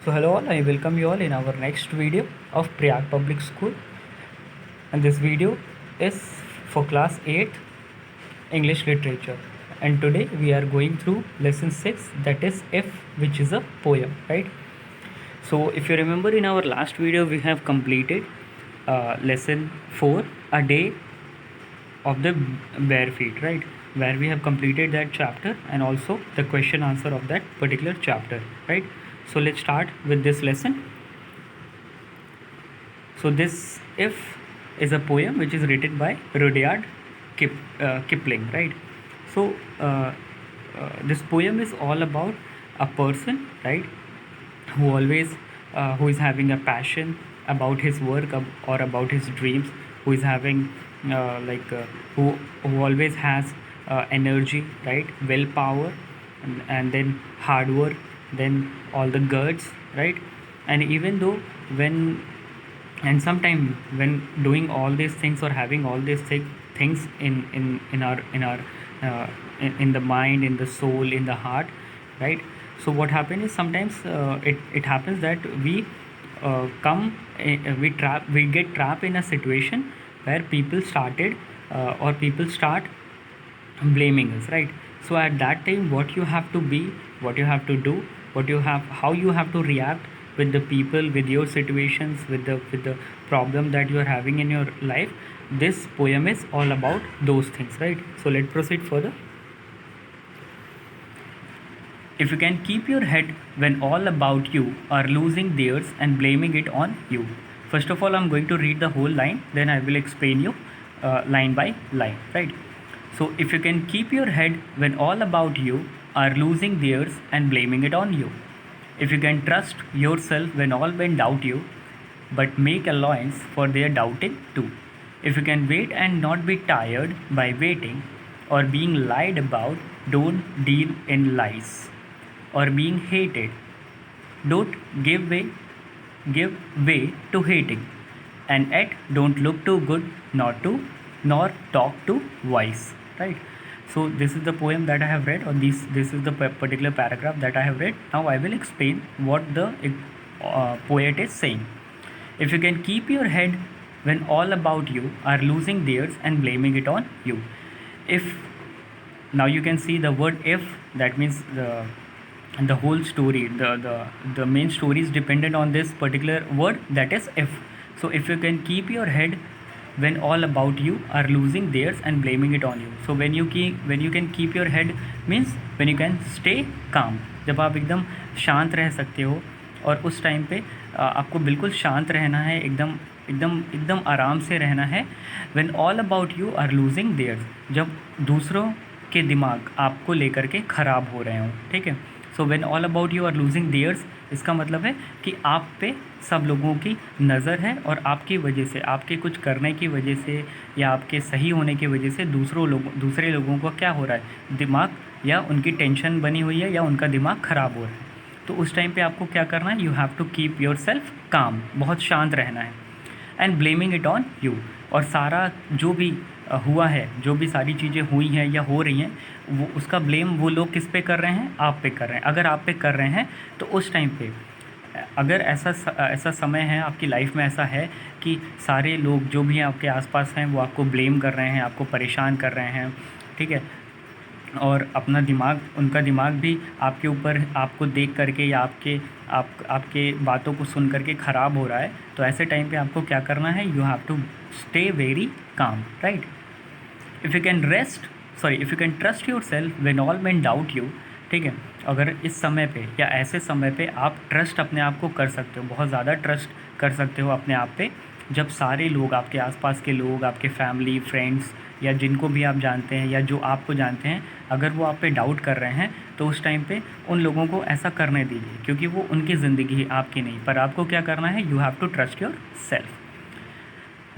So hello all, I welcome you all in our next video of Priyag Public School, and this video is for class 8 English literature, and today we are going through lesson 6, that is If, which is a poem, right? So if you remember, in our last video we have completed lesson 4, a day of the bare feet, right, where we have completed that chapter and also the question answer of that particular chapter, right? So let's start with this lesson. So this If is a poem which is written by Rudyard Kipling, right? So this poem is all about a person, right, who always who is having a passion about his work or about his dreams, who is having like who always has energy, right, willpower, and then hard work, then all the guts, right? And even though when and sometime when doing all these things or having all these things in the mind, in the soul, in the heart, right? So what happens is sometimes it happens that we get trapped in a situation where people start blaming us, right? So at that time, what you have to be, what you have to do, how you have to react with the people, with your situations, with the problem that you are having in your life. This poem is all about those things, right? So let's proceed further. If you can keep your head when all about you are losing theirs and blaming it on you. First of all, I'm going to read the whole line, then I will explain you line by line, right? So, if you can keep your head when all about you are losing theirs and blaming it on you. If you can trust yourself when all men doubt you, but make allowance for their doubting too. If you can wait and not be tired by waiting or being lied about, don't deal in lies. Or being hated, don't give way to hating, and yet don't look too good nor talk too wise, right? So this is the poem that I have read, or this is the particular paragraph that I have read. Now I will explain what the poet is saying. If you can keep your head when all about you are losing theirs and blaming it on you. If now you can see the word if, that means the whole story, the main story is dependent on this particular word, that is if. So if you can keep your head when all about you are losing theirs and blaming it on you. So when you can keep your head means when you can stay calm, जब आप एकदम शांत रह सकते हो, और उस time पे आपको बिल्कुल शांत रहना है, एकदम एकदम एकदम आराम से रहना है. When all about you are losing theirs, जब दूसरों के दिमाग आपको लेकर के ख़राब हो रहे हों, ठीक है. So when all about you are losing theirs, इसका मतलब है कि आप पे सब लोगों की नज़र है, और आपकी वजह से, आपके कुछ करने की वजह से या आपके सही होने की वजह से दूसरे लोगों को क्या हो रहा है, दिमाग या उनकी टेंशन बनी हुई है या उनका दिमाग ख़राब हो रहा है. तो उस टाइम पे आपको क्या करना है, you have to keep yourself calm, बहुत शांत रहना है. And blaming it on you, और सारा जो भी हुआ है, जो भी सारी चीज़ें हुई हैं या हो रही हैं, वो उसका ब्लेम वो लोग किस पे कर रहे हैं, आप पे कर रहे हैं. अगर आप पे कर रहे हैं तो उस टाइम पे अगर ऐसा समय है आपकी लाइफ में, ऐसा है कि सारे लोग जो भी हैं आपके आसपास हैं वो आपको ब्लेम कर रहे हैं, आपको परेशान कर रहे हैं, ठीक है, और अपना दिमाग, उनका दिमाग भी आपके ऊपर, आपको देख करके या आपके बातों को सुन करके ख़राब हो रहा है, तो ऐसे टाइम पे आपको क्या करना है, you have to stay very calm, right. If you can trust yourself when all men doubt you, ठीक है. अगर इस समय पे या ऐसे समय पे आप ट्रस्ट अपने आप को कर सकते हो, बहुत ज़्यादा ट्रस्ट कर सकते हो अपने आप पे, जब सारे लोग, आपके आसपास के लोग, आपके फैमिली, फ्रेंड्स, या जिनको भी आप जानते हैं या जो आपको जानते हैं, अगर वो आप पे डाउट कर रहे हैं, तो उस टाइम पे उन लोगों को ऐसा करने दीजिए, क्योंकि वो उनकी ज़िंदगी है, आपकी नहीं. पर आपको क्या करना है, you have to trust yourself,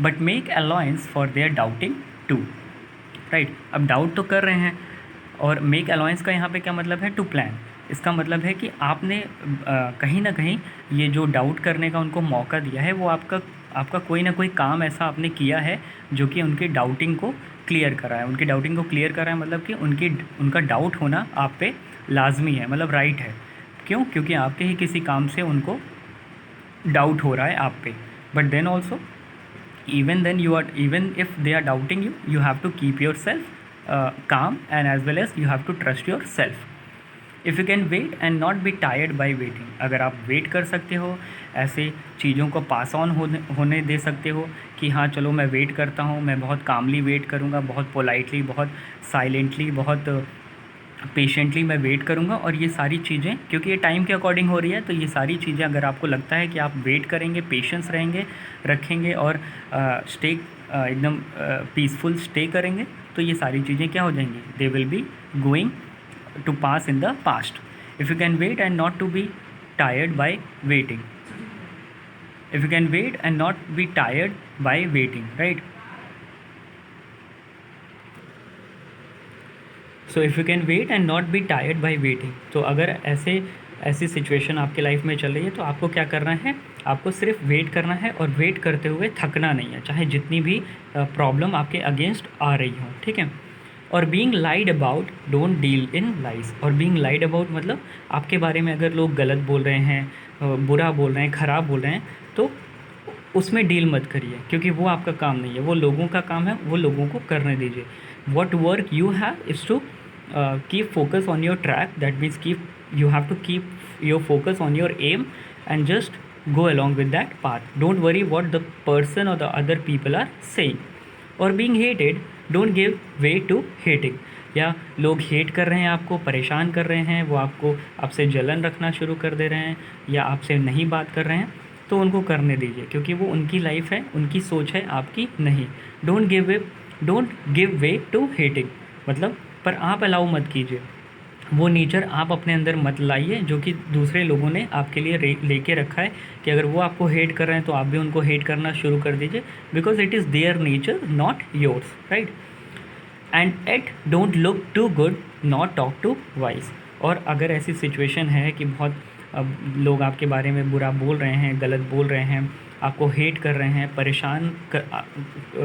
but make allowance for their doubting too, right. अब डाउट तो कर रहे हैं, और मेक अलाउंस का यहाँ पे क्या मतलब है, टू प्लान. इसका मतलब है कि आपने कहीं ना कहीं ये जो डाउट करने का उनको मौका दिया है, वो आपका कोई ना कोई काम ऐसा आपने किया है जो कि उनकी डाउटिंग को क्लियर करा है. उनकी डाउटिंग को क्लियर करा है मतलब कि उनका डाउट होना आप पे लाजमी है, मतलब राइट है. क्यों? क्योंकि आपके ही किसी काम से उनको डाउट हो रहा है आप पे. But then also, even then you are, even if they are doubting you, you have to keep yourself calm, and as well as you have to trust yourself. If you can wait and not be tired by waiting, अगर आप wait कर सकते हो, ऐसे चीज़ों को pass on होने दे सकते हो कि हाँ चलो मैं वेट करता हूँ, मैं बहुत कामली वेट करूँगा, बहुत पोलाइटली, बहुत साइलेंटली, बहुत पेशेंटली मैं वेट करूँगा, और ये सारी चीज़ें क्योंकि ये टाइम के अकॉर्डिंग हो रही है, तो ये सारी चीज़ें अगर आपको लगता है कि आप वेट करेंगे, पेशेंस रखेंगे और स्टे एकदम पीसफुल स्टे करेंगे, तो ये सारी चीज़ें क्या हो जाएंगी? They will be going to pass in the past. If you can wait and not to be tired by waiting, if you can wait and not be tired by waiting, right. So if you can wait and not be tired by waiting, तो अगर ऐसी situation आपके life में चल रही है, तो आपको क्या करना है? आपको सिर्फ वेट करना है, और वेट करते हुए थकना नहीं है, चाहे जितनी भी प्रॉब्लम आपके अगेंस्ट आ रही हो, ठीक है. और being lied about, don't deal in lies. और बीइंग लाइड अबाउट मतलब आपके बारे में अगर लोग गलत बोल रहे हैं, बुरा बोल रहे हैं, ख़राब बोल रहे हैं, तो उसमें डील मत करिए, क्योंकि वो आपका काम नहीं है, वो लोगों का काम है, वो लोगों को करने दीजिए. What work you have is to keep focus on your track. That means you have to keep your focus on your aim and just go along with that path. Don't worry what the person or the other people are saying. Or being hated, don't give way to hating. या लोग hate कर रहे हैं, आपको परेशान कर रहे हैं, वो आपसे जलन रखना शुरू कर दे रहे हैं, या आपसे नहीं बात कर रहे हैं, तो उनको करने दीजिए, क्योंकि वो उनकी लाइफ है, उनकी सोच है, आपकी नहीं. Don't give way to hating मतलब, पर आप अलाउ मत कीजिए, वो नेचर आप अपने अंदर मत लाइए जो कि दूसरे लोगों ने आपके लिए लेके रखा है, कि अगर वो आपको हेट कर रहे हैं तो आप भी उनको हेट करना शुरू कर दीजिए, because it is their nature not yours, right. And at don't look too good, not talk too wise. और अगर ऐसी सिचुएशन है कि बहुत लोग आपके बारे में बुरा बोल रहे हैं, गलत बोल रहे हैं, आपको हेट कर रहे हैं,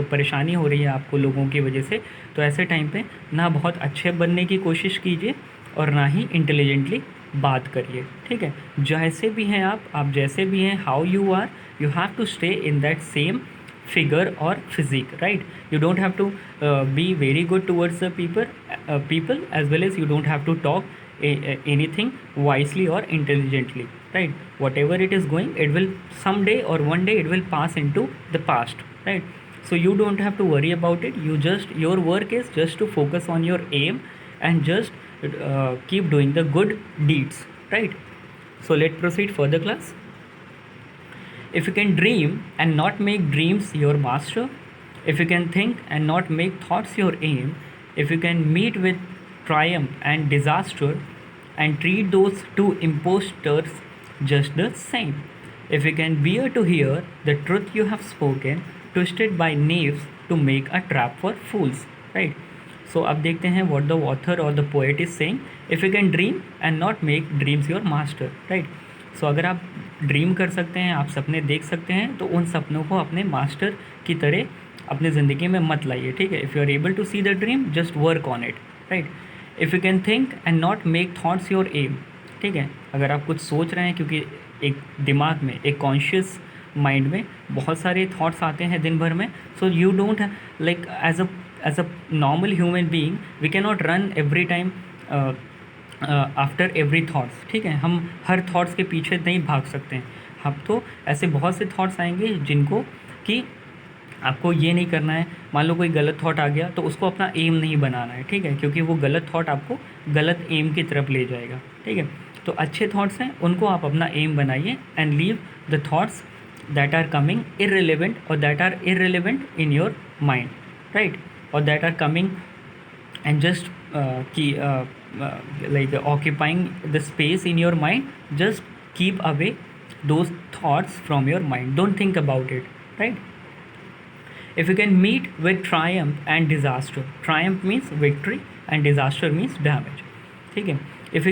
परेशानी हो रही है आपको लोगों की वजह से, तो ऐसे टाइम पे ना बहुत अच्छे बनने की कोशिश कीजिए और ना ही इंटेलिजेंटली बात करिए, ठीक है. जैसे भी हैं आप जैसे भी हैं, how you are, you have to stay in that same figure और physique, right. You don't have to be very good towards the people as well as you don't have to talk anything wisely or intelligently, right. Whatever it is going, it will someday or one day it will pass into the past, right. So you don't have to worry about it. Your work is just to focus on your aim and just keep doing the good deeds, right. So let's proceed further, class. If you can dream and not make dreams your master, if you can think and not make thoughts your aim, if you can meet with triumph and disaster and treat those two impostors just the same, if you can bear to hear the truth you have spoken, twisted by knaves to make a trap for fools, right. So अब देखते हैं what the author or the poet is saying. If you can dream and not make dreams your master, right. So अगर आप dream कर सकते हैं, आप सपने देख सकते हैं, तो उन सपनों को अपने मास्टर की तरह अपने ज़िंदगी में मत लाइए, ठीक है. If you are able to see the dream, just work on it, right. If you can think and not make thoughts your aim, ठीक है. अगर आप कुछ सोच रहे हैं, क्योंकि एक दिमाग में, एक कॉन्शियस माइंड में बहुत सारे थॉट्स आते हैं दिन भर में, so you don't like as a normal human being we can not run every time after every thoughts, ठीक है. हम हर थाट्स के पीछे नहीं भाग सकते हैं. हम तो ऐसे बहुत से थाट्स आएंगे जिनको कि आपको ये नहीं करना है. मान लो कोई गलत थॉट आ गया, तो उसको अपना एम नहीं बनाना है, ठीक है, क्योंकि वो गलत थॉट आपको गलत एम की तरफ ले जाएगा, ठीक है. तो अच्छे थॉट्स हैं, उनको आप अपना एम बनाइए and leave the thoughts that are coming irrelevant और that are irrelevant in your mind, right, और that are coming and just like occupying the space in your mind. Just keep away those thoughts from your mind, don't think about it, right. If you can meet with triumph and disaster, triumph means victory and disaster means damage, ठीक है. If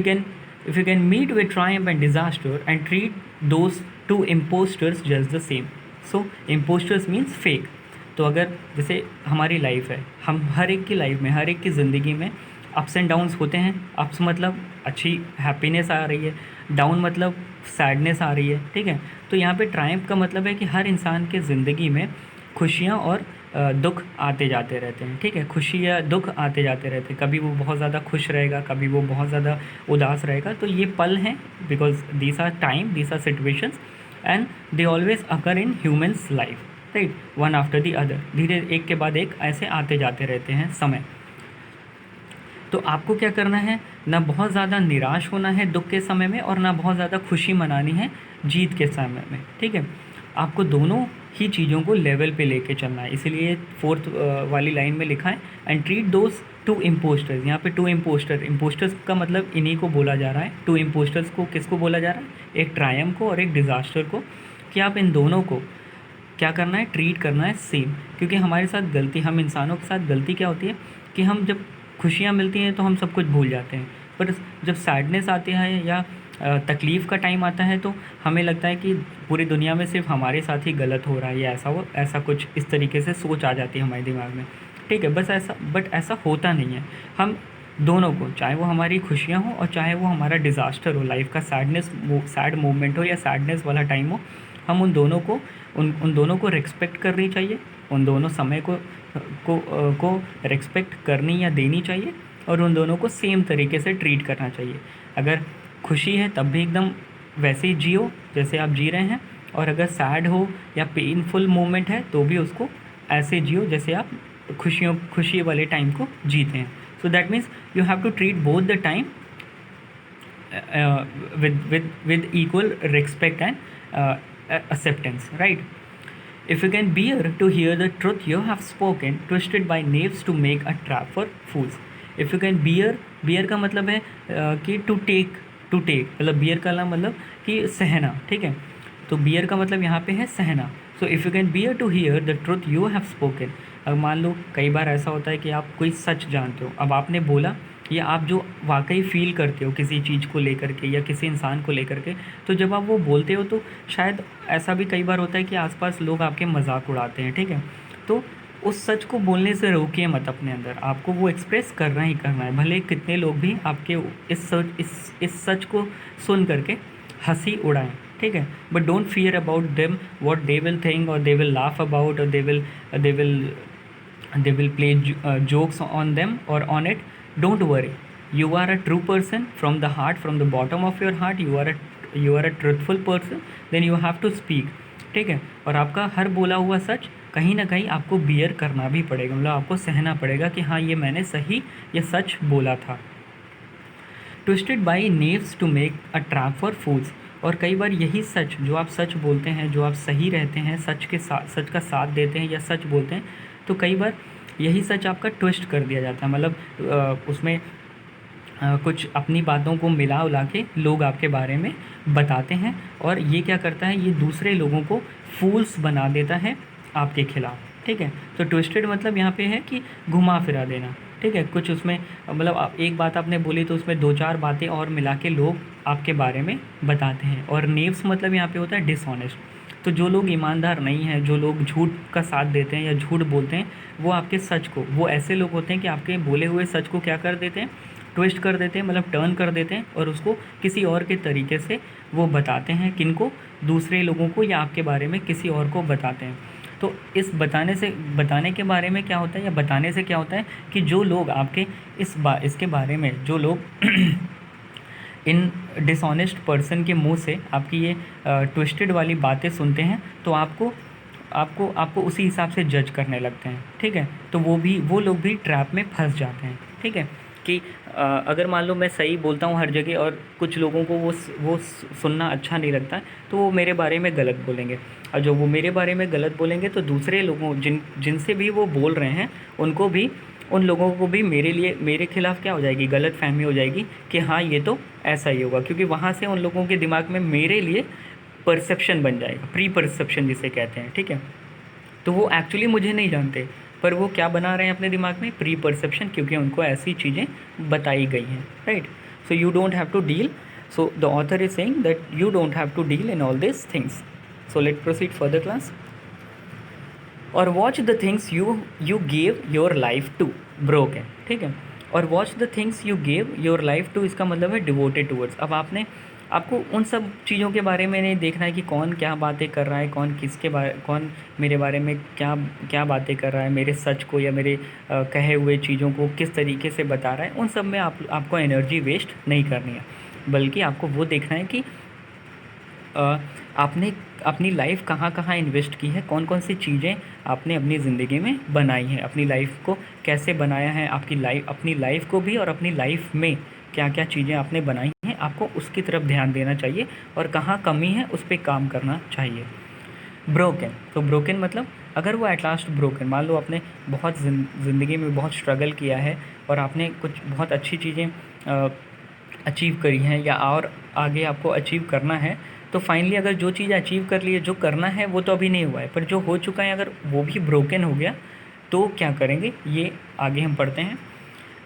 you can meet with triumph and disaster and treat those two imposters just the same. So imposters means fake. तो अगर जैसे हमारी life है, हम हर एक की लाइफ में, हर एक की ज़िंदगी में अप्स एंड डाउन्स होते हैं। अप्स मतलब अच्छी हैप्पीनेस आ रही है, डाउन मतलब सैडनेस आ रही है, ठीक है। तो यहाँ पे ट्रायम्फ का मतलब है कि हर इंसान के ज़िंदगी में खुशियाँ और दुख आते जाते रहते हैं, ठीक है। खुशी या दुख आते जाते रहते हैं, कभी वो बहुत ज़्यादा खुश रहेगा, कभी वो बहुत ज़्यादा उदास रहेगा। तो ये पल हैं, because these are time, these are situations and they always occur in humans life, right, one after the other, धीरे एक के बाद एक ऐसे आते जाते रहते हैं समय। तो आपको क्या करना है, ना बहुत ज़्यादा निराश होना है दुख के समय में और ना बहुत ज़्यादा खुशी मनानी है जीत के समय में, ठीक है। आपको दोनों ही चीज़ों को लेवल पे लेके चलना है, इसीलिए फोर्थ वाली लाइन में लिखा है and treat those two impostors. यहाँ पे टू इम्पोस्टर्स का मतलब इन्हीं को बोला जा रहा है। टू इम्पोस्टर्स को किसको बोला जा रहा है, एक ट्रायम्फ को और एक डिज़ास्टर को, कि आप इन दोनों को क्या करना है, ट्रीट करना है सेम। क्योंकि हमारे साथ गलती, हम इंसानों के साथ गलती क्या होती है कि हम जब खुशियाँ मिलती हैं तो हम सब कुछ भूल जाते हैं, पर जब सैडनेस आती है या तकलीफ़ का टाइम आता है तो हमें लगता है कि पूरी दुनिया में सिर्फ हमारे साथ ही गलत हो रहा है या ऐसा कुछ इस तरीके से सोच आ जाती है हमारे दिमाग में, ठीक है। बस ऐसा, बट ऐसा होता नहीं है। हम दोनों को, चाहे वो हमारी खुशियाँ हो और चाहे वो हमारा डिज़ास्टर हो, लाइफ का सैड मोमेंट हो या सैडनेस वाला टाइम हो, हम उन दोनों को रिस्पेक्ट करनी चाहिए, उन दोनों समय को रिस्पेक्ट करनी या देनी चाहिए और उन दोनों को सेम तरीके से ट्रीट करना चाहिए। अगर खुशी है तब भी एकदम वैसे ही जियो जैसे आप जी रहे हैं, और अगर सैड हो या पेनफुल मोमेंट है तो भी उसको ऐसे जियो जैसे आप खुशी वाले टाइम को जीते हैं। So that means you have to treat both the time with equal respect and acceptance, right? If you can bear to hear the truth you have spoken, twisted by knaves to make a trap for fools. If you can bear का मतलब है कि to take मतलब bear का मतलब कि सहना, ठीक है। तो bear का मतलब यहाँ पे है सहना। So if you can bear to hear the truth you have spoken, अब मान लो कई बार ऐसा होता है कि आप कोई सच जानते हो, अब आपने बोला, या आप जो वाकई फ़ील करते हो किसी चीज़ को लेकर के या किसी इंसान को लेकर के, तो जब आप वो बोलते हो तो शायद ऐसा भी कई बार होता है कि आसपास लोग आपके मजाक उड़ाते हैं, ठीक है। तो उस सच को बोलने से रोकिए मत अपने अंदर, आपको वो एक्सप्रेस करना ही करना है, भले कितने लोग भी आपके इस सच को सुन करके हंसी उड़ाएं, ठीक है। But don't fear about them, what they will think और दे विल लाफ अबाउट और they will play jokes on them or on it. Don't worry, you are a true person from the heart, from the bottom of your heart, you are a truthful person, then you have to speak, ठीक है। और आपका हर बोला हुआ सच कहीं ना कहीं आपको बियर करना भी पड़ेगा, मतलब आपको सहना पड़ेगा कि हाँ ये मैंने सही या सच बोला था। Twisted by knaves to make a trap for fools, और कई बार यही सच जो आप सच बोलते हैं, जो आप सही रहते हैं, सच का साथ देते हैं या सच बोलते हैं, तो कई बार यही सच आपका ट्विस्ट कर दिया जाता है, मतलब उसमें कुछ अपनी बातों को मिला उला के लोग आपके बारे में बताते हैं, और ये क्या करता है, ये दूसरे लोगों को फूल्स बना देता है आपके खिलाफ, ठीक है। तो ट्विस्टेड मतलब यहाँ पे है कि घुमा फिरा देना, ठीक है। कुछ उसमें मतलब आप एक बात आपने बोली तो उसमें 2-4 बातें और मिला के लोग आपके बारे में बताते हैं। और नेव्स मतलब यहाँ पे होता है डिसऑनेस्ट, तो जो लोग ईमानदार नहीं हैं, जो लोग झूठ का साथ देते हैं या झूठ बोलते हैं, वो आपके सच को, वो ऐसे लोग होते हैं कि आपके बोले हुए सच को क्या कर देते हैं, ट्विस्ट कर देते हैं, मतलब टर्न कर देते हैं और उसको किसी और के तरीके से वो बताते हैं, किनको, दूसरे लोगों को या आपके बारे में किसी और को बताते हैं। तो इस बताने के बारे में क्या होता है, या बताने से क्या होता है कि जो लोग आपके इसके बारे में, जो लोग इन डिसऑनेस्ट पर्सन के मुंह से आपकी ये ट्विस्टेड वाली बातें सुनते हैं, तो आपको उसी हिसाब से जज करने लगते हैं, ठीक है। तो वो लोग भी ट्रैप में फंस जाते हैं, ठीक है। कि अगर मान लो मैं सही बोलता हूँ हर जगह और कुछ लोगों को वो सुनना अच्छा नहीं लगता, तो वो मेरे बारे में गलत बोलेंगे, और जो वो मेरे बारे में गलत बोलेंगे तो दूसरे लोगों जिनसे भी वो बोल रहे हैं उन लोगों को भी मेरे खिलाफ़ क्या हो जाएगी, गलत फहमी हो जाएगी कि हाँ ये तो ऐसा ही होगा, क्योंकि वहाँ से उन लोगों के दिमाग में मेरे लिए परसेप्शन बन जाएगा, प्री परसेप्शन जिसे कहते हैं, ठीक है। तो वो एक्चुअली मुझे नहीं जानते, पर वो क्या बना रहे हैं अपने दिमाग में, प्री परसेप्शन, क्योंकि उनको ऐसी चीज़ें बताई गई हैं, right. So you don't have to deal, so the author is saying that you don't have to deal in all this things. So let proceed further class. और watch the things you gave your life to broken, ठीक है। और watch the things you give your life to, इसका मतलब है devoted towards. अब आपको उन सब चीज़ों के बारे में नहीं देखना है कि कौन क्या बातें कर रहा है, कौन मेरे बारे में क्या क्या बातें कर रहा है, मेरे सच को या मेरे कहे हुए चीज़ों को किस तरीके से बता रहा है। उन सब में आपको एनर्जी वेस्ट नहीं करनी है, बल्कि आपको वो देखना है कि आपने अपनी लाइफ कहाँ कहाँ इन्वेस्ट की है, कौन कौन सी चीज़ें आपने अपनी ज़िंदगी में बनाई हैं, अपनी लाइफ को कैसे बनाया है, अपनी लाइफ को भी और अपनी लाइफ में क्या क्या चीज़ें आपने बनाई हैं, आपको उसकी तरफ ध्यान देना चाहिए और कहाँ कमी है उस पर काम करना चाहिए। ब्रोकन, तो ब्रोकन मतलब अगर वो एट लास्ट ब्रोकन, मान लो आपने बहुत ज़िंदगी में बहुत स्ट्रगल किया है और आपने कुछ बहुत अच्छी चीज़ें अचीव करी हैं या और आगे आपको अचीव करना है, तो फाइनली अगर जो चीज़ अचीव कर ली है, जो करना है वो तो अभी नहीं हुआ है, पर जो हो चुका है अगर वो भी ब्रोकन हो गया तो क्या करेंगे, ये आगे हम पढ़ते हैं।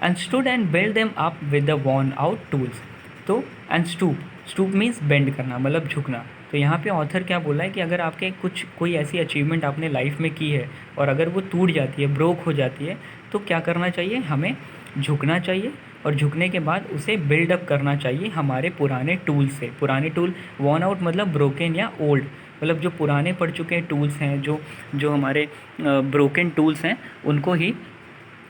And stood and build them up with the worn out tools. तो एंड स्टूप मीन्स बेंड करना, मतलब झुकना। तो यहाँ पे ऑथर क्या बोला है कि अगर आपके कोई ऐसी अचीवमेंट आपने लाइफ में की है और अगर वो टूट जाती है, ब्रोक हो जाती है, तो क्या करना चाहिए, हमें झुकना चाहिए और झुकने के बाद उसे बिल्डअप करना चाहिए हमारे पुराने टूल से। पुराने टूल, वॉर्न आउट मतलब ब्रोकन या ओल्ड, मतलब जो पुराने पड़ चुके टूल्स हैं, जो हमारे ब्रोकन टूल्स हैं,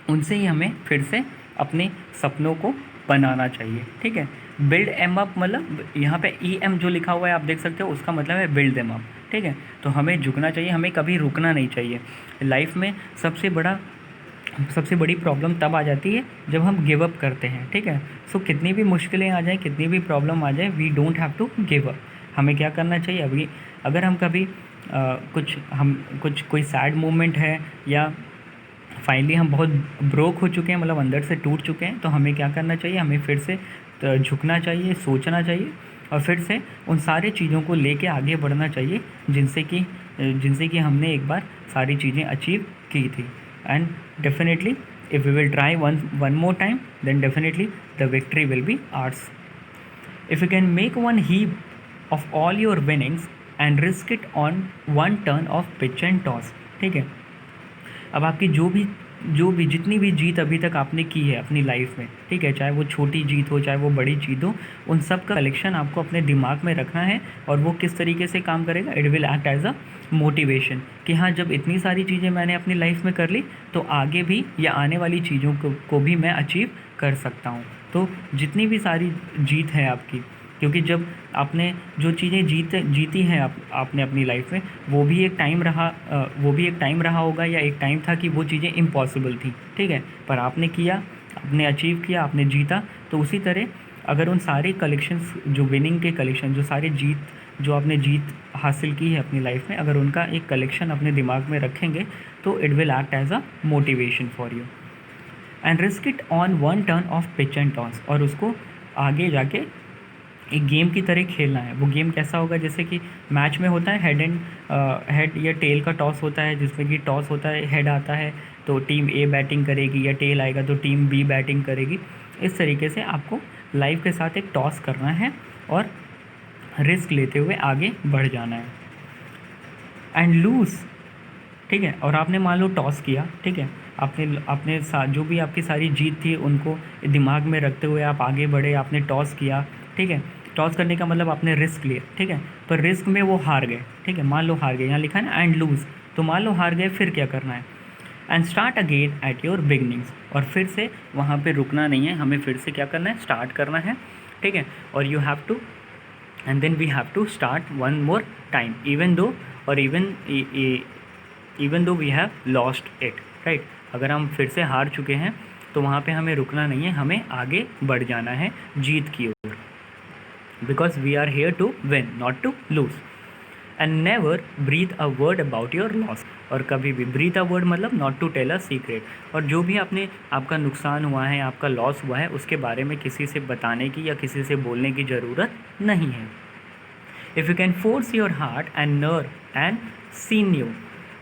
उनसे ही हमें फिर से अपने सपनों को बनाना चाहिए। ठीक है, बिल्ड एम अप मतलब यहाँ पे ई एम जो लिखा हुआ है आप देख सकते हो, उसका मतलब है बिल्ड एम अप। ठीक है, तो हमें झुकना चाहिए, हमें कभी रुकना नहीं चाहिए। लाइफ में सबसे बड़ी प्रॉब्लम तब आ जाती है जब हम गिव अप करते हैं। ठीक है, सो कितनी भी मुश्किलें आ जाएँ, कितनी भी प्रॉब्लम आ जाए, we don't have to give up. हमें क्या करना चाहिए, अभी अगर हम कभी कोई सैड मोमेंट है या फाइनली हम बहुत ब्रोक हो चुके हैं, मतलब अंदर से टूट चुके हैं, तो हमें क्या करना चाहिए, हमें फिर से झुकना चाहिए, सोचना चाहिए और फिर से उन सारी चीज़ों को लेके आगे बढ़ना चाहिए जिनसे कि हमने एक बार सारी चीज़ें अचीव की थी। And definitely if we will try one more time, then definitely the victory will be ours. If you can make one heap of all your winnings and risk it on one turn of pitch and toss. ठीक है, अब आपकी जो भी जितनी भी जीत अभी तक आपने की है अपनी लाइफ में, ठीक है, चाहे वो छोटी जीत हो चाहे वो बड़ी जीत हो, उन सब का कलेक्शन आपको अपने दिमाग में रखना है। और वो किस तरीके से काम करेगा, it will act as a motivation कि हाँ, जब इतनी सारी चीज़ें मैंने अपनी लाइफ में कर ली तो आगे भी या आने वाली चीज़ों को भी मैं अचीव कर सकता हूँ। तो जितनी भी सारी जीत है आपकी, क्योंकि जब आपने जो चीज़ें जीती हैं आपने अपनी लाइफ में, वो भी एक टाइम रहा होगा या एक टाइम था कि वो चीज़ें इम्पॉसिबल थी। ठीक है, पर आपने किया, आपने अचीव किया, आपने जीता। तो उसी तरह अगर उन सारे कलेक्शंस, जो विनिंग के कलेक्शन, जो आपने जीत हासिल की है अपनी लाइफ में, अगर उनका एक कलेक्शन अपने दिमाग में रखेंगे तो it will act as a motivation for you. And risk it on one turn of pitch and toss, और उसको आगे जाके एक गेम की तरह खेलना है। वो गेम कैसा होगा, जैसे कि मैच में होता है हेड या टेल का टॉस होता है, जिसमें कि टॉस होता है, हेड आता है तो टीम ए बैटिंग करेगी, या टेल आएगा तो टीम बी बैटिंग करेगी। इस तरीके से आपको लाइफ के साथ एक टॉस करना है और रिस्क लेते हुए आगे बढ़ जाना है। एंड लूज़, ठीक है, और आपने मान लो टॉस किया, ठीक है, आपने जो भी आपकी सारी जीत थी उनको दिमाग में रखते हुए आप आगे बढ़े, आपने टॉस किया। ठीक है, टॉस करने का मतलब आपने रिस्क लिया। ठीक है, पर रिस्क में वो हार गए। ठीक है, मान लो हार गए, यहाँ लिखा है ना एंड लूज़, तो मान लो हार गए, फिर क्या करना है, and start again at your beginnings, और फिर से वहाँ पे रुकना नहीं है, हमें फिर से क्या करना है, स्टार्ट करना है। ठीक है, और you have to and then we have to start one more time even though we have lost it. Right, अगर हम फिर से हार चुके हैं तो वहाँ पे हमें रुकना नहीं है, हमें आगे बढ़ जाना है जीत की ओर, because we are here to win not to lose. And never breathe a word about your loss, और कभी भी ब्रीथ अ वर्ड मतलब not to tell a secret, और जो भी आपका नुकसान हुआ है, आपका लॉस हुआ है, उसके बारे में किसी से बताने की या किसी से बोलने की ज़रूरत नहीं है। If you can force your heart and nerve and sinew,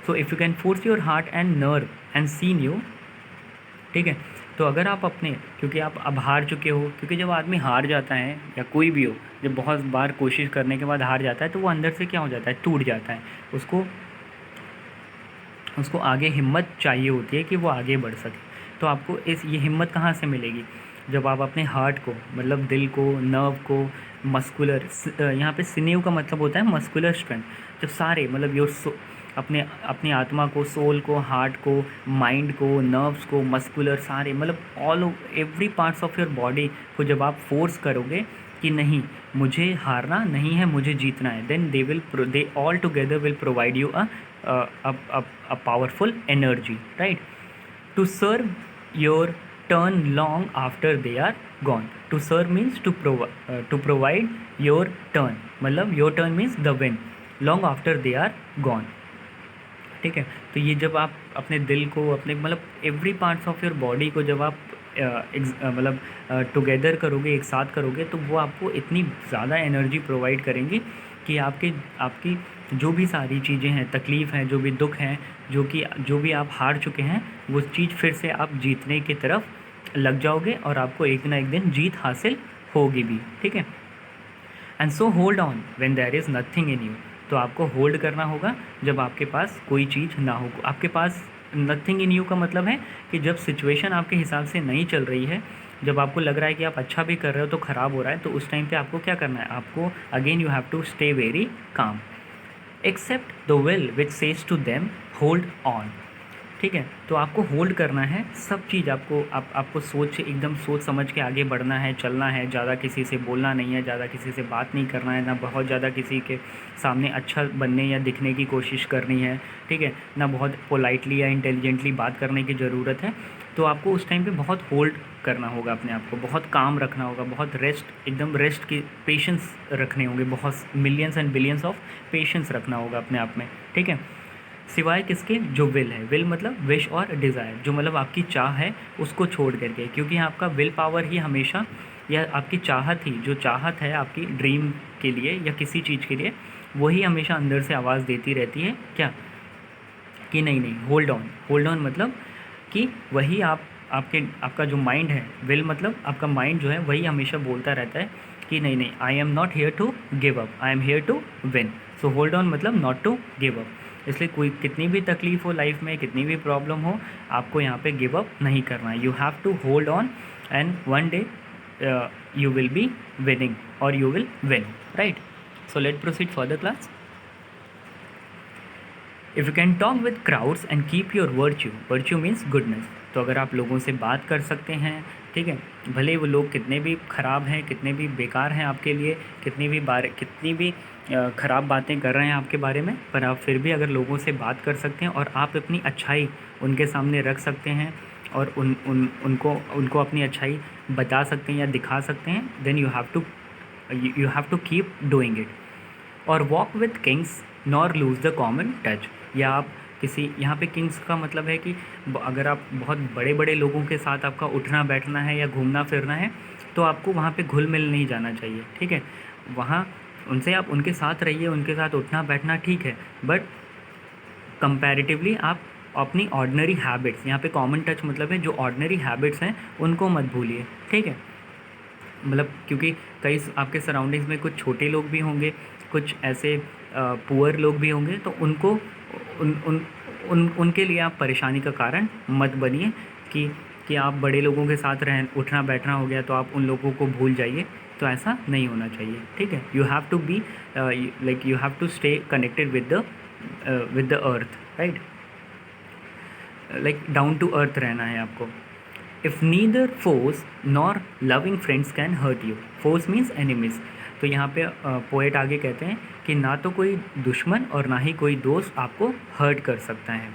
so if you can force your heart and nerve and sinew, ठीक है, तो अगर आप क्योंकि आप अब हार चुके हो, क्योंकि जब आदमी हार जाता है या कोई भी हो, जब बहुत बार कोशिश करने के बाद हार जाता है तो वो अंदर से क्या हो जाता है, टूट जाता है। उसको आगे हिम्मत चाहिए होती है कि वो आगे बढ़ सके। तो आपको ये हिम्मत कहाँ से मिलेगी? जब आप अपने हार्ट को, मतलब दिल को, नर्व को, मस्कुलर, यहाँ पे सिनेव का मतलब होता है मस्कुलर स्ट्रेंथ, जब सारे मतलब अपने अपनी आत्मा को, सोल को, हार्ट को, माइंड को, नर्व्स को, मस्कुलर, सारे मतलब all every parts of your body को जब आप फोर्स करोगे कि नहीं मुझे हारना नहीं है, मुझे जीतना है, then they all together will provide you a powerful energy, right? To serve your turn long after they are gone. To serve means to provide your turn, मतलब your turn means the win, long after they are gone, ठीक है? तो ये जब आप अपने दिल को, अपने मतलब every parts of your body को जब आप मतलब टुगेदर करोगे, एक साथ करोगे, तो वो आपको इतनी ज़्यादा एनर्जी प्रोवाइड करेंगी कि आपकी जो भी सारी चीज़ें हैं, तकलीफ़ हैं, जो भी दुख हैं, जो भी आप हार चुके हैं, वो चीज़ फिर से आप जीतने की तरफ लग जाओगे और आपको एक ना एक दिन जीत हासिल होगी भी, ठीक है? And so hold on when there is nothing in you. तो आपको होल्ड करना होगा जब आपके पास कोई चीज़ ना हो। आपके पास नथिंग इन यू का मतलब है कि जब सिचुएशन आपके हिसाब से नहीं चल रही है, जब आपको लग रहा है कि आप अच्छा भी कर रहे हो तो ख़राब हो रहा है, तो उस टाइम पे आपको क्या करना है? आपको again you have to stay very calm, except the will which says to them hold on, ठीक है? तो आपको होल्ड करना है सब चीज़, आपको एकदम सोच समझ के आगे बढ़ना है, चलना है, ज़्यादा किसी से बोलना नहीं है, ज़्यादा किसी से बात नहीं करना है, ना बहुत ज़्यादा किसी के सामने अच्छा बनने या दिखने की कोशिश करनी है, ठीक है? ना बहुत पोलाइटली या इंटेलिजेंटली बात करने की ज़रूरत है। तो आपको उस टाइम पे बहुत होल्ड करना होगा अपने आप को, बहुत काम रखना होगा, बहुत एकदम रेस्ट की पेशेंस रखने होंगे, बहुत millions and billions of patience रखना होगा अपने आप में, ठीक है? सिवाय किसके? जो विल है, विल मतलब विश और डिज़ायर, जो मतलब आपकी चाह है उसको छोड़ करके, क्योंकि आपका विल पावर ही हमेशा, या आपकी चाहत ही, जो चाहत है आपकी ड्रीम के लिए या किसी चीज़ के लिए, वही हमेशा अंदर से आवाज़ देती रहती है क्या? कि नहीं नहीं, होल्ड ऑन मतलब कि वही आपका जो माइंड है, विल मतलब आपका माइंड जो है वही हमेशा बोलता रहता है कि नहीं नहीं, I am not here to give up, I am here to win. So hold on मतलब नॉट टू गिव अप। इसलिए कोई कितनी भी तकलीफ़ हो लाइफ में, कितनी भी प्रॉब्लम हो, आपको यहाँ पे गिव अप नहीं करना है। You have to hold on and one day you will be winning or you will win, right? So let's proceed further, class. If you can talk with crowds and keep your virtue means goodness, तो अगर आप लोगों से बात कर सकते हैं, ठीक है, भले वो लोग कितने भी ख़राब हैं, कितने भी बेकार हैं आपके लिए, कितनी भी ख़राब बातें कर रहे हैं आपके बारे में, पर आप फिर भी अगर लोगों से बात कर सकते हैं और आप अपनी अच्छाई उनके सामने रख सकते हैं और उनको अपनी अच्छाई बता सकते हैं या दिखा सकते हैं, then you have to keep doing it. और walk with kings nor lose the common touch, या आप किसी, यहाँ पे किंग्स का मतलब है कि अगर आप बहुत बड़े बड़े लोगों के साथ आपका उठना बैठना है या घूमना फिरना है, तो आपको वहाँ पे घुल मिल नहीं जाना चाहिए, ठीक है? वहाँ उनसे आप उनके साथ रहिए, उनके साथ उठना बैठना ठीक है, बट कंपैरेटिवली आप अपनी ऑर्डिनरी हैबिट्स, यहाँ पे कॉमन टच मतलब है जो ऑर्डिनरी हैबिट्स हैं उनको मत भूलिए, ठीक है? मतलब क्योंकि कई आपके सराउंडिंग्स में कुछ छोटे लोग भी होंगे, कुछ ऐसे पुअर लोग भी होंगे, तो उनको उनके लिए आप परेशानी का कारण मत बनिए कि आप बड़े लोगों के साथ उठना बैठना हो गया तो आप उन लोगों को भूल जाइए, तो ऐसा नहीं होना चाहिए, ठीक है? You have to be like you have to stay connected with the earth, right? Like down to earth रहना है आपको। If neither foes nor loving friends can hurt you, foes means enemies, तो यहाँ पे पोएट आगे कहते हैं कि ना तो कोई दुश्मन और ना ही कोई दोस्त आपको हर्ट कर सकता है।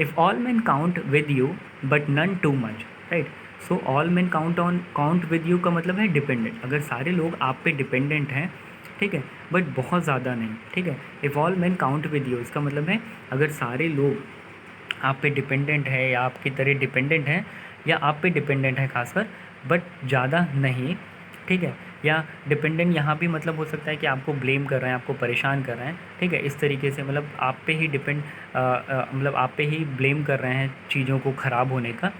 If all men count with you but none too much, right? So all men count with you का मतलब है डिपेंडेंट, अगर सारे लोग आप पे डिपेंडेंट हैं, ठीक है, बट बहुत ज़्यादा नहीं, ठीक है? If all men count with you, इसका मतलब है अगर सारे लोग आप पे डिपेंडेंट है या आपकी तरह डिपेंडेंट हैं, या आप पे डिपेंडेंट है खासकर, बट ज़्यादा नहीं, ठीक है? या डिपेंडेंट यहाँ भी मतलब हो सकता है कि आपको ब्लेम कर रहे हैं, आपको परेशान कर रहे हैं, ठीक है? इस तरीके से मतलब आप पे ही मतलब आप पे ही ब्लेम कर रहे हैं चीज़ों को ख़राब होने का।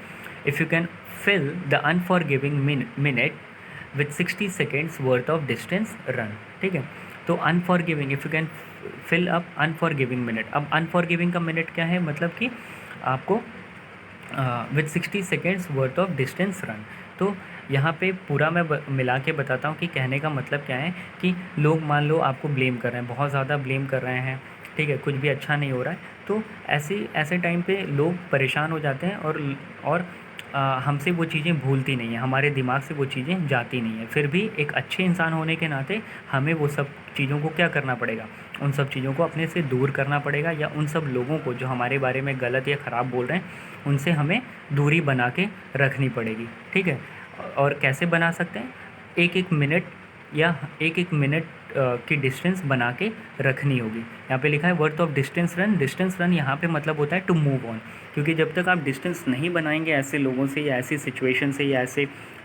If you can fill the unforgiving minute with 60 seconds worth of distance run, ठीक है? तो unforgiving, if you can fill up unforgiving minute. अब अनफॉरगिविंग का मिनट क्या है? मतलब कि आपको with 60 seconds worth of distance run. तो यहाँ पे पूरा मैं मिला के बताता हूँ कि कहने का मतलब क्या है कि लोग मान लो आपको ब्लेम कर रहे हैं, बहुत ज़्यादा ब्लेम कर रहे हैं, ठीक है, कुछ भी अच्छा नहीं हो रहा है, तो ऐसे टाइम पे लोग परेशान हो जाते हैं और हमसे वो चीज़ें भूलती नहीं हैं, हमारे दिमाग से वो चीज़ें जाती नहीं हैं। फिर भी एक अच्छे इंसान होने के नाते हमें वो सब चीज़ों को क्या करना पड़ेगा, उन सब चीज़ों को अपने से दूर करना पड़ेगा, या उन सब लोगों को जो हमारे बारे में गलत या ख़राब बोल रहे हैं उनसे हमें दूरी बना के रखनी पड़ेगी, ठीक है। और कैसे बना सकते हैं, एक एक मिनट की डिस्टेंस बना के रखनी होगी। यहाँ पे लिखा है वर्थ ऑफ डिस्टेंस रन यहाँ पे मतलब होता है टू मूव ऑन, क्योंकि जब तक आप डिस्टेंस नहीं बनाएंगे ऐसे लोगों से या ऐसी सिचुएशन से या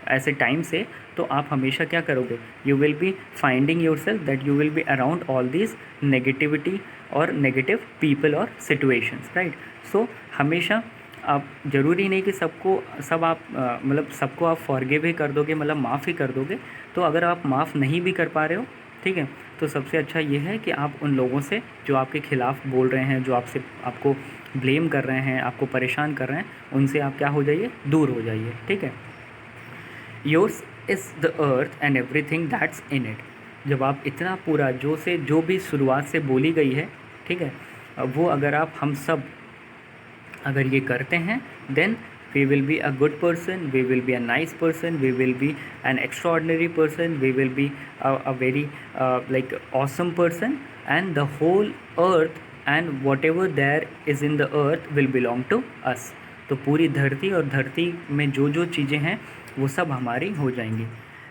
ऐसे टाइम से, तो आप हमेशा क्या करोगे, you will be finding your self that you will be around all this negativity और नेगेटिव पीपल और सिचुएशंस, राइट। सो हमेशा आप ज़रूरी नहीं कि सबको आप फॉरगिव ही कर दोगे, मतलब माफ़ ही कर दोगे। तो अगर आप माफ़ नहीं भी कर पा रहे हो, ठीक है, तो सबसे अच्छा ये है कि आप उन लोगों से जो आपके ख़िलाफ़ बोल रहे हैं, जो आपको ब्लेम कर रहे हैं, आपको परेशान कर रहे हैं, उनसे आप क्या हो जाइए, दूर हो जाइए, ठीक है। Yours is the earth and everything that's in it. जब आप इतना पूरा जो भी शुरुआत से बोली गई है, ठीक है, वो अगर ये करते हैं, then we will be a good person, we will be a nice person, we will be an extraordinary person, we will be a very like awesome person, and the whole earth and whatever there is in the earth will belong to us। तो पूरी धरती और धरती में जो चीज़ें हैं वो सब हमारी हो जाएंगी।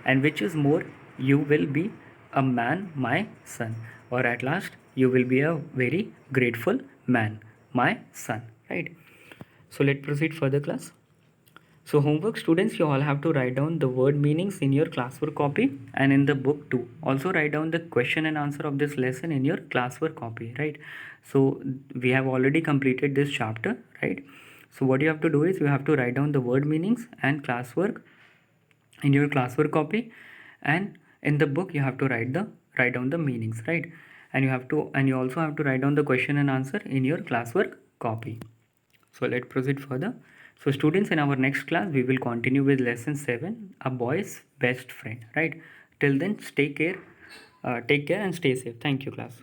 and which is more, you will be a man, my son, or at last you will be a very grateful man, my son, right। So let's proceed further, class. So homework, students, you all have to write down the word meanings in your classwork copy and in the book too. Also write down the question and answer of this lesson in your classwork copy, right? So we have already completed this chapter, right? So what you have to do is you have to write down the word meanings and classwork in your classwork copy, and in the book you have to write down the meanings, right? And you also have to write down the question and answer in your classwork copy. So let's proceed further. So students, in our next class we will continue with lesson 7, a boy's best friend, right? Till then, take care and stay safe. Thank you, class.